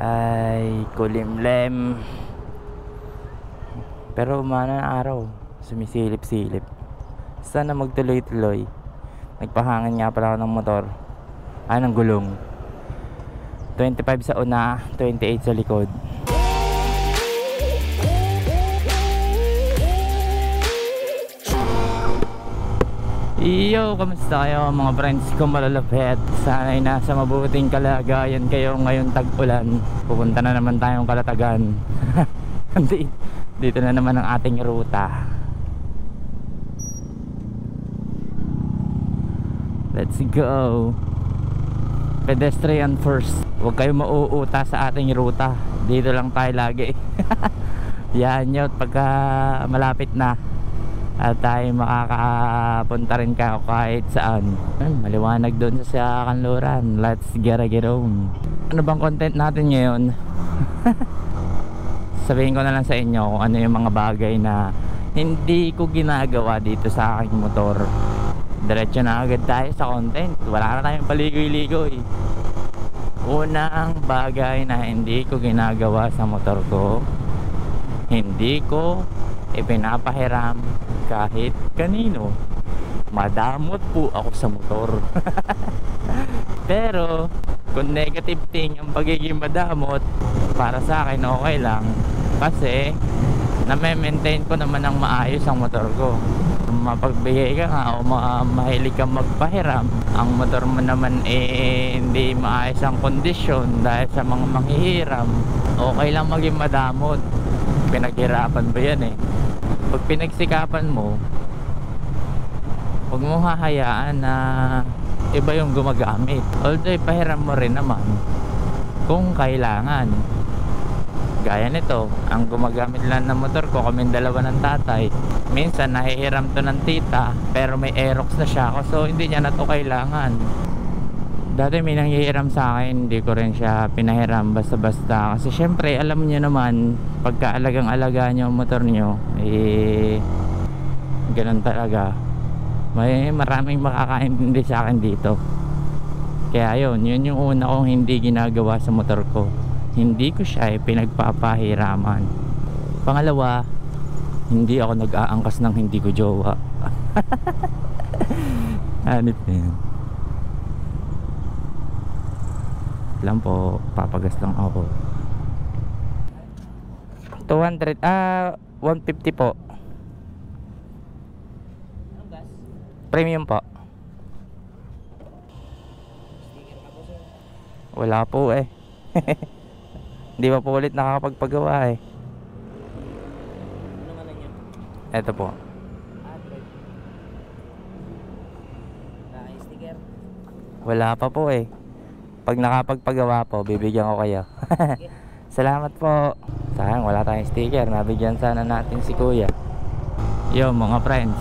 Ay kulimlem. Pero umana ng araw, sumisilip-silip. Sana magtuloy-tuloy. Nagpahangin nga pala ako ng motor. Ng gulong. 25 sa una, 28 sa likod. Yo, kamusta kayo mga friends ko malalapit? Sana'y nasa mabuting kalagayan kayo ngayon tag-ulan. Pupunta na naman tayong Kalatagan. Dito na naman ang ating ruta. Let's go. Pedestrian first. Huwag kayo mauuta sa ating ruta. Dito lang tayo lagi. Yan yun pagka malapit na at tayo makakapunta rin ka kahit saan. Maliwanag doon sa Kanluran. Let's get on. Ano bang content natin ngayon? Sabihin ko na lang sa inyo kung ano yung mga bagay na hindi ko ginagawa dito sa aking motor. Diretso na agad tayo sa content. Wala na tayong paligoy-ligoy. Unang bagay na hindi ko ginagawa sa motor ko, hindi ko ipinapahiram kahit kanino. Madamot po ako sa motor. Pero kung negative thing ang pagiging madamot, para sa akin okay lang, kasi na-maintain ko naman ng maayos ang motor ko. Mapagbigay ka nga o mahilig kang magpahiram, ang motor mo naman hindi maayos ang kondisyon dahil sa mga manghihiram, okay lang maging madamot. Pinaghirapan ba yan eh. Pag pinagsikapan mo, huwag mo hahayaan na iba yung gumagamit. Although ipahiram mo rin naman kung kailangan. Gaya nito, ang gumagamit lang ng motor ko kaming dalawa ng tatay. Minsan nahihiram to ng tita, pero may Aerox na siya, so hindi niya na to kailangan. Dati may nanghihiram sa akin, hindi ko rin siya pinahiram basta-basta. Kasi syempre alam niyo naman, pagka alagang-alaga niyo ang motor niyo, ganun talaga. May maraming makakaintindi sa akin dito. Kaya yun yung una kong hindi ginagawa sa motor ko. Hindi ko siya pinagpapahiraman. Pangalawa, hindi ako nag-aangkas ng hindi ko jowa. Hanip na yan. Lang po, papagas lang ako. 200, 150 po. Anong gas? Premium po. Sticker ka po, sir? Wala po eh. Hindi pa po ulit nakakapagpagawa eh. Ano nga lang yun? Eto po. Android. Sticker? Wala pa po eh. Pag nakapagpagawa po, bibigyan ko kayo. Salamat po. Sayang wala tayong sticker. Nabigyan sana natin si kuya. Yo mga friends,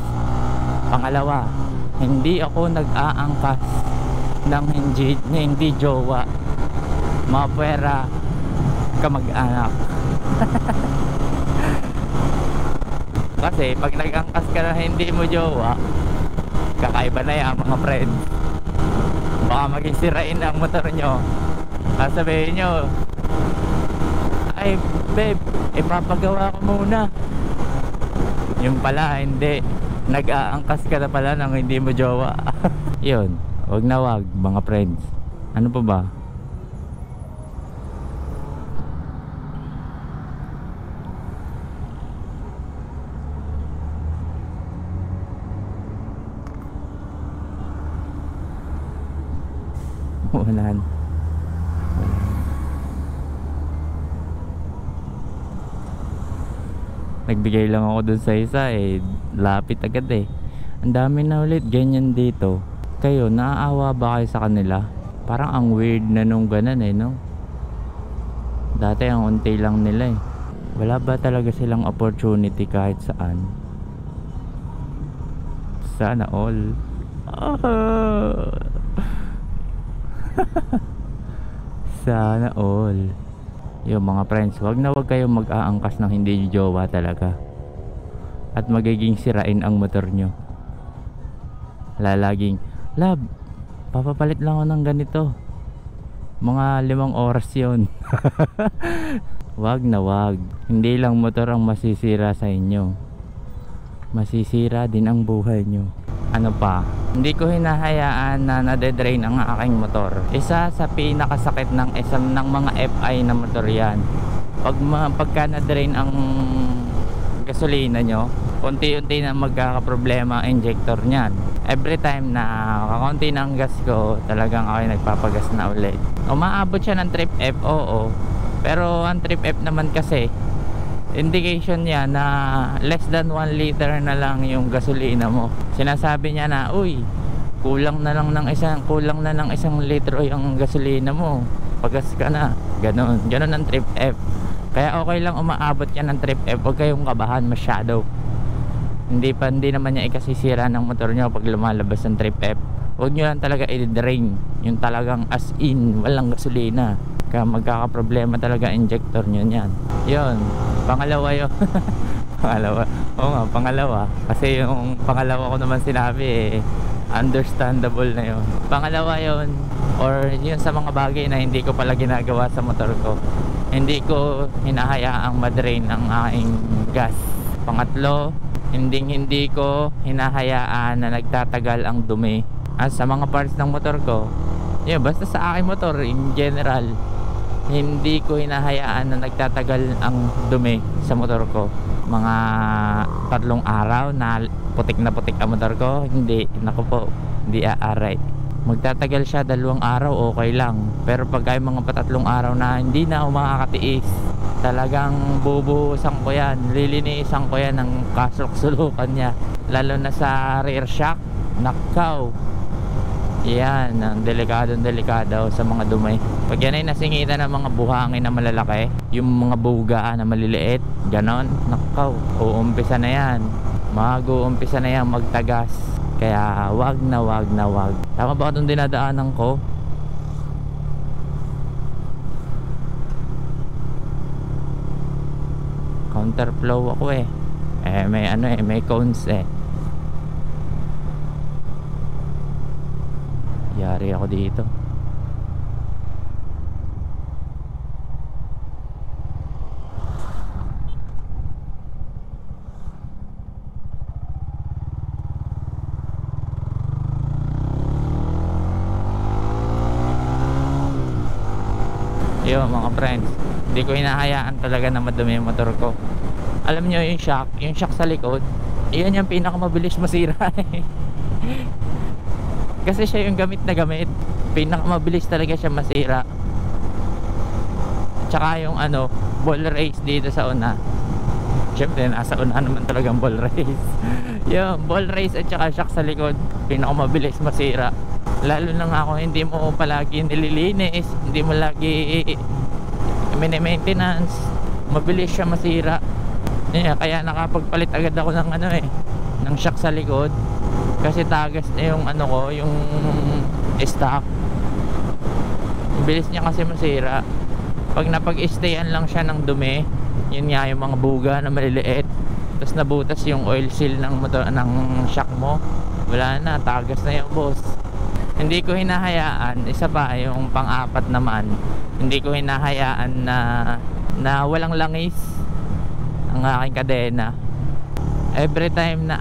pangalawa, hindi ako nag-aangkas ng hindi jowa, mapwera kamag-anak. Kasi pag nag-angkas ka na hindi mo jowa, kakaiba na yan mga friends. Baka maging sirain ang motor nyo. Sasabihin nyo, ay babe, ipapagawa ko muna. Yung pala hindi, nag-aangkas ka na pala nang hindi mo jowa. Yun, wag na wag mga friends. Ano pa ba? Walaan. Nagbigay lang ako dun sa isa eh, lapit agad eh. Ang dami na ulit ganyan dito. Kayo, naaawa ba kayo sa kanila? Parang ang weird na nung ganun eh, no? Dati ang unti lang nila eh. Wala ba talaga silang opportunity kahit saan? Sana all. Sana all. Yung mga friends, wag na wag kayong mag-aangkas ng hindi nyo jowa talaga. At magiging sirain ang motor nyo. Lalaging, love, papapalit lang ako ng ganito. Mga 5 oras yun. Wag na wag. Hindi lang motor ang masisira sa inyo, masisira din ang buhay nyo. Ano pa, hindi ko hinahayaan na nade-drain ang aking motor. Isa sa pinakasakit ng isang ng mga FI na motor yan. Pagka na-drain ang gasolina nyo, unti-unti na magkakaproblema ang injector nyan. Every time na kakunti ng gas ko, talagang ako nagpapagas na ulit. Umaabot siya ng trip F, oo. Pero ang trip F naman kasi, indication niya na less than 1 liter na lang yung gasolina mo. Sinasabi niya na, uy, kulang na ng isang litro yung gasolina mo, pagas ka na. Ganon ang trip F. Kaya okay lang umaabot yan ng trip F. Huwag kayong kabahan masyado. Hindi naman niya ikasisira ng motor nyo pag lumalabas ng trip F. Huwag nyo lang talaga i-drain, yung talagang as in walang gasolina. Kaya magkakaproblema talaga injector nyo yan. Yun, pangalawa yun. Pangalawa, oo nga, pangalawa. Kasi yung pangalawa ko naman sinabi understandable na yun. Pangalawa yun, or yun sa mga bagay na hindi ko pala ginagawa sa motor ko. Hindi ko hinahayaang madrain ang aking gas. Pangatlo, hindi ko hinahayaan na nagtatagal ang dumi. At sa mga parts ng motor ko, yun, basta sa aking motor in general, hindi ko hinahayaan na nagtatagal ang dumi sa motor ko. Mga 3 araw na putik ang motor ko, hindi, naku po, hindi aaray. Magtatagal siya 2 araw, okay lang. Pero pagka yung mga 3 araw na hindi na ako makakatiis, talagang bubuhusan ko yan, lilinisan ko yan ng kasulok-sulukan niya. Lalo na sa rear shock, nakaw. Yan, ang delikado sa mga dumi. Pag yan ay nasingitan ng mga buhangin na malalaki, yung mga buga na maliliit, ganon, nakaw, uumpisa na yan. Mag-uumpisa na yan magtagas. Kaya wag na wag. Tama ba itong dinadaanan ko? Counterflow ako eh. May cones eh. Yari ako dito. Yo mga friends, hindi ko hinahayaan talaga na madumi yung motor ko. Alam nyo yung shock sa likod, iyan yung pinakamabilis masira eh. Kasi siya yung gamit, pinakamabilis talaga siya masira. Tsaka yung ball race dito sa una, syempre nasa una naman talagang ball race. Yung ball race at tsaka shock sa likod, pinakamabilis masira. Lalo na nga ako, hindi mo palagi nililinis, hindi mo lagi maintenance, mabilis siya masira. Kaya nakapagpalit agad ako ng shock sa likod. Kasi tagas na yung yung stock. Bilis niya kasi masira. Pag napag-stayan lang siya ng dumi, yun nga yung mga buga na maliliit, tapos nabutas yung oil seal ng motor, ng shock mo, wala na, tagas na yung boss. Hindi ko hinahayaan, isa pa yung pang-apat naman, hindi ko hinahayaan na walang langis ang aking kadena. Every time na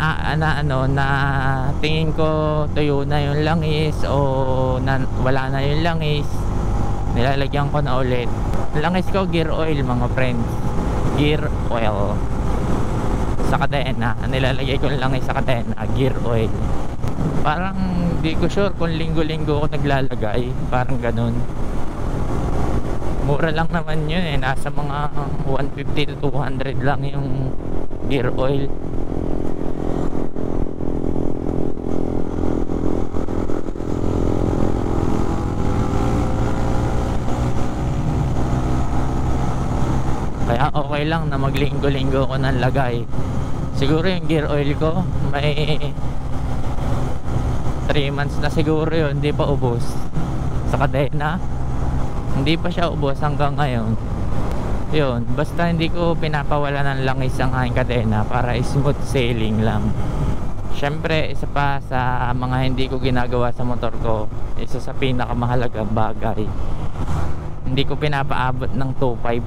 tingin ko tuyo na yung langis o wala na yung langis, nilalagyan ko na ulit. Langis ko gear oil mga friends, gear oil sa kadena. Nilalagay ko langis sa kadena, gear oil. Parang di ko sure kung linggo-linggo ako naglalagay, parang ganun. Mura lang naman yun eh, nasa mga 150 to 200 lang yung gear oil. Kaya okay lang na maglinggo-linggo ko nang lagay. Siguro yung gear oil ko may 3 months na siguro yun, hindi pa ubos sa kadena, hindi pa siya ubos hanggang ngayon. Yun, basta hindi ko pinapawala ng langis ang aking kadena para smooth sailing lang. Syempre, isa pa sa mga hindi ko ginagawa sa motor ko, isa sa pinakamahalagang bagay, Hindi ko pinapaabot ng 2.5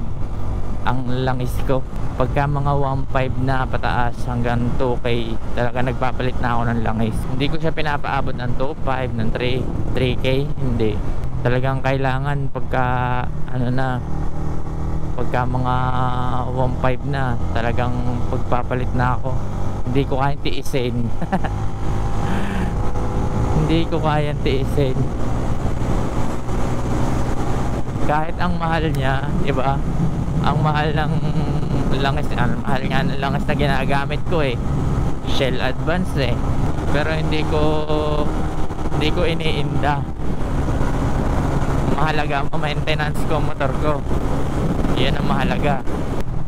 ang langis ko. Pagka mga 1.5 na pataas hanggang 2K, talaga nagpapalit na ako ng langis. Hindi ko siya pinapaabot ng 2.5, ng 3K, hindi. Talagang kailangan pagka pagka mga 1.5 na, talagang pagpapalit na ako. Hindi ko kayang tiisin. Hindi ko kayang tiisin. Kahit ang mahal niya, diba? Ang mahal ng langis, mahal nga ng langis na ginagamit ko eh, Shell Advance eh. Pero hindi ko iniinda. Mahalaga ang maintenance ko, motor ko. Yan ang mahalaga.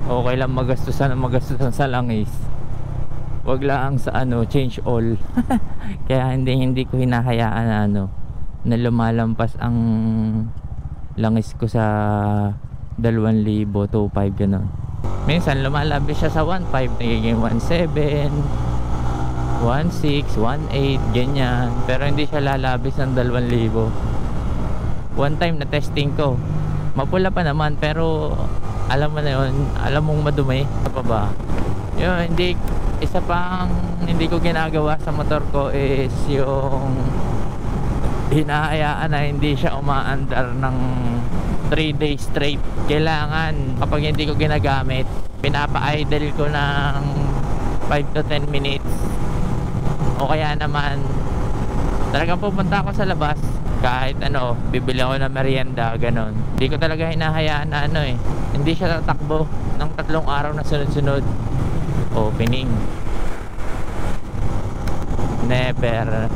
Okay lang magastusan sa langis. Wag lang sa change all. Kaya hindi ko hinahayaan na lumalampas ang langis ko sa 2,000, 2.5 gano'n. Minsan lumalabis siya sa 1.5, nagiging 1.7, 1.6, 1.8 ganyan. Pero hindi siya lalabis ng 2,000. One time na testing ko, mapula pa naman, pero alam mo na yun, alam mong madumi. Ano pa ba yun? Isa pang hindi ko ginagawa sa motor ko is yung hinahayaan na hindi siya umaandar ng 3 days straight. Kailangan kapag hindi ko ginagamit, pinapa-idle ko ng 5 to 10 minutes, o kaya naman talagang pupunta ako sa labas, kahit bibili ako ng merienda, ganon. Hindi ko talaga hinahayaan na hindi siya tatakbo ng 3 araw na sunod-sunod. Opening, never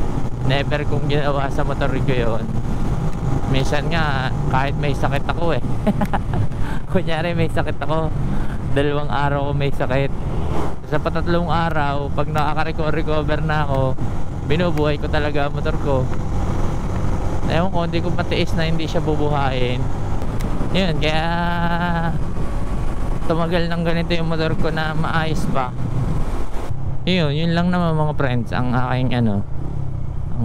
kong ginawa sa motor ko yun. Minsan nga kahit may sakit ako kunyari may sakit ako, 2 araw ko may sakit, sa 3 araw pag nakaka-recover na ako, binubuhay ko talaga ang motor ko. Ewan ko, hindi ko matiis na hindi siya bubuhayin. Yun, kaya tumagal ng ganito yung motor ko na maayos pa. Yun lang naman mga friends ang aking ang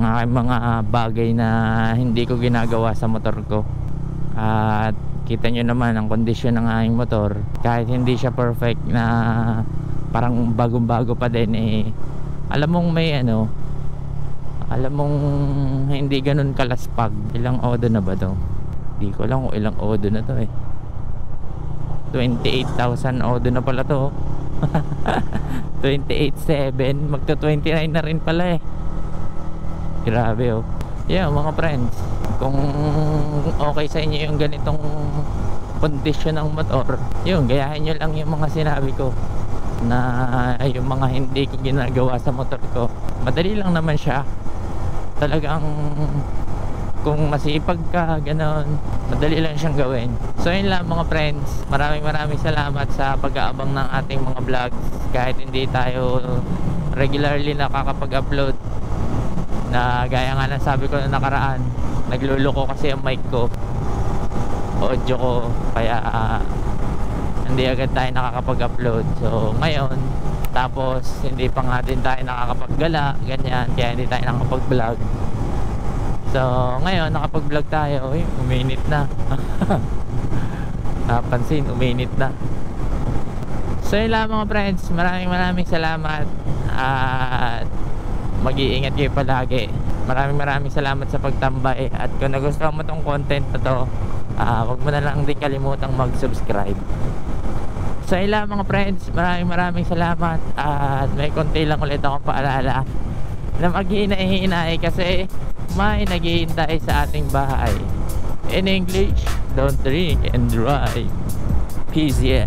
aking mga bagay na hindi ko ginagawa sa motor ko. At kita nyo naman ang kondisyon ng aking motor, kahit hindi siya perfect na parang bagong-bago pa din alam mong may alam mong hindi ganun kalaspag. Ilang odo na ba to? Hindi ko lang kung ilang odo na to 28,000 odo na pala to. 28,700, magto 29 na rin pala grabe yeah mga friends, kung okay sa inyo yung ganitong kondisyon ng motor, yun, gayahin nyo lang yung mga sinabi ko na yung mga hindi ko ginagawa sa motor ko. Madali lang naman siya, talagang kung masipag ka, ganon, madali lang siyang gawin. So yun lang mga friends, maraming salamat sa pag-aabang ng ating mga vlogs. Kahit hindi tayo regularly nakakapag-upload, na gaya nga ng sabi ko na nakaraan, nagluluko kasi ang mic ko, audio ko, kaya hindi agad tayo nakakapag-upload. So ngayon, tapos hindi pa nga din tayo nakakapaggala, ganyan, kaya hindi tayo nakakapag-vlog. So ngayon nakapag-vlog tayo. Uminit na. Napansin, uminit na. So yun lang mga friends, maraming salamat. At mag-iingat kayo palagi. Maraming salamat sa pagtambay. At kung nagustuhan mo tong content na to, huwag mo na lang din kalimutang mag-subscribe. So yun lang mga friends, maraming salamat. At may konti lang ulit akong paalala na mag-iinay kasi may naghihintay sa ating bahay. In English, don't drink and drive. Peace, yeah.